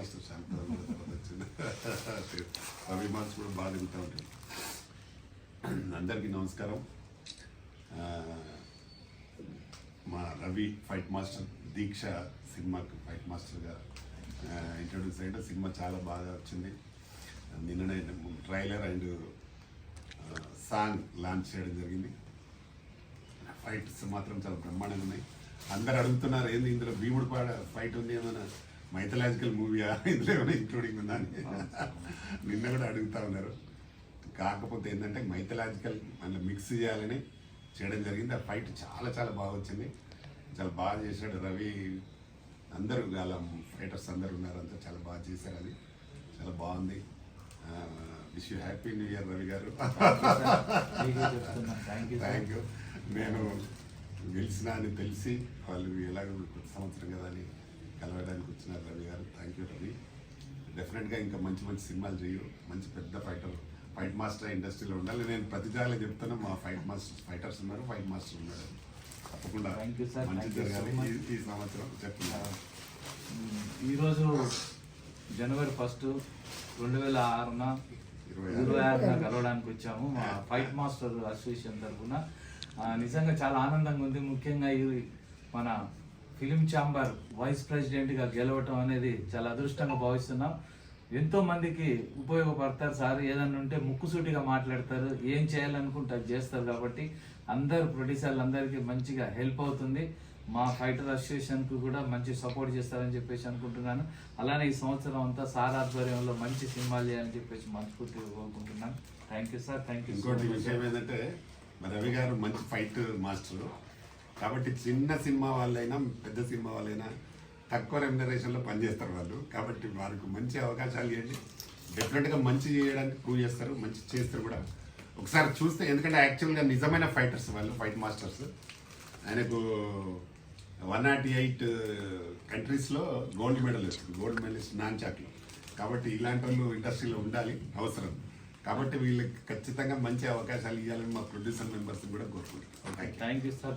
Master శాంతం వచ్చింది. Ravi master కూడా బాగా తిరుగుతూ ఉంటాడు. అందరికీ నమస్కారం. మా రవి ఫైట్ మాస్టర్ దీక్ష సినిమాకి ఫైట్ మాస్టర్గా ఇంట్రొడ్యూస్ అయ్యాడు. సినిమా చాలా బాగా వచ్చింది. నిన్ననే ట్రైలర్ అండ్ సాంగ్ లాంచ్ చేయడం జరిగింది. ఫైట్స్ మాత్రం చాలా బ్రహ్మాండంగా ఉన్నాయి. అందరు అడుగుతున్నారు ఏంది ఇందులో భీముడు ఫైట్ ఉంది, ఏమైనా మైథలాజికల్ మూవీయా, ఇందులో ఏమైనా ఇంక్లూడింగ్ ఉందా అని నిన్న కూడా అడుగుతూ ఉన్నారు. కాకపోతే ఏంటంటే మైథలాజికల్ అందులో మిక్స్ చేయాలని చేయడం జరిగింది. ఆ ఫైట్ చాలా చాలా బాగా వచ్చింది. చాలా బాగా చేశాడు రవి. అందరూ అలా ఫైటర్స్ అందరు ఉన్నారు, అంతా చాలా బాగా చేశారు. అది చాలా బాగుంది. Wish you happy new year Ravi గారు. Thank you. నేను గెలిచిన అని తెలిసి వాళ్ళు ఎలాగో కొత్త సంవత్సరం కదా అని కలవడానికి వచ్చినారు రవి గారు. Thank you Ravi. డెఫినెట్గా ఇంకా మంచి మంచి సినిమాలు చేయు. మంచి పెద్ద ఫైట్ మాస్టర్ ఇండస్ట్రీలో ఉండాలి. నేను ప్రతిసారి చెప్తాను, మా ఫైటర్స్ ఉన్నారు, ఫైట్ మాస్టర్ ఉన్నారు. తప్పకుండా మంచి జరగాలి ఈ సంవత్సరం. చెప్తున్నారు. ఈరోజు జనవరి 1, 2026 కలవడానికి వచ్చాము మా ఫైట్ మాస్టర్ అసోసియేషన్ తరఫున. నిజంగా చాలా ఆనందంగా ఉంది. ముఖ్యంగా ఈ మన ఫిలిం ఛాంబర్ వైస్ ప్రెసిడెంట్గా గెలవటం అనేది చాలా అదృష్టంగా భావిస్తున్నాం. ఎంతో మందికి ఉపయోగపడతారు సార్. ఏదన్నా ఉంటే ముక్కుసూటిగా మాట్లాడతారు, ఏం చేయాలనుకుంటే అది చేస్తారు. కాబట్టి అందరు ప్రొడ్యూసర్లు అందరికీ మంచిగా హెల్ప్ అవుతుంది. మా ఫైటర్ అసోసియేషన్కు కూడా మంచి సపోర్ట్ చేస్తారని చెప్పేసి అనుకుంటున్నాను. అలానే ఈ సంవత్సరం అంతా సార్ ఆధ్వర్యంలో మంచి సినిమాలు చేయాలని చెప్పేసి మనస్ఫూర్తిగా కోరుకుంటున్నాను. Thank you sir. Thank you. ఇంకోటి విషయం ఏంటంటే రవి గారు మంచి ఫైట్ మాస్టర్ కాబట్టి చిన్న సినిమా వాళ్ళైనా పెద్ద సినిమా వాళ్ళైనా తక్కువ రెమ్యునరేషన్లో పనిచేస్తారు వాళ్ళు. కాబట్టి వారికి మంచి అవకాశాలు ఇవ్వండి. డెఫినెట్గా మంచి చేయడానికి ప్రూవ్ చేస్తారు, మంచి చేస్తారు కూడా. ఒకసారి చూస్తే, ఎందుకంటే యాక్చువల్గా నిజమైన ఫైటర్స్ వాళ్ళు, ఫైట్ మాస్టర్స్. ఆయనకు 108 కంట్రీస్లో గోల్డ్ మెడల్ వచ్చింది, గోల్డ్ మెడలిస్ట్ నాన్చాక్లో. కాబట్టి ఇలాంటి వాళ్ళు ఇండస్ట్రీలో ఉండాలి, అవసరం. కాబట్టి వీళ్ళకి ఖచ్చితంగా మంచి అవకాశాలు ఇవ్వాలని మా ప్రొడ్యూసర్ మెంబర్స్ కూడా కోరుకుంటున్నాం. Thank you sir.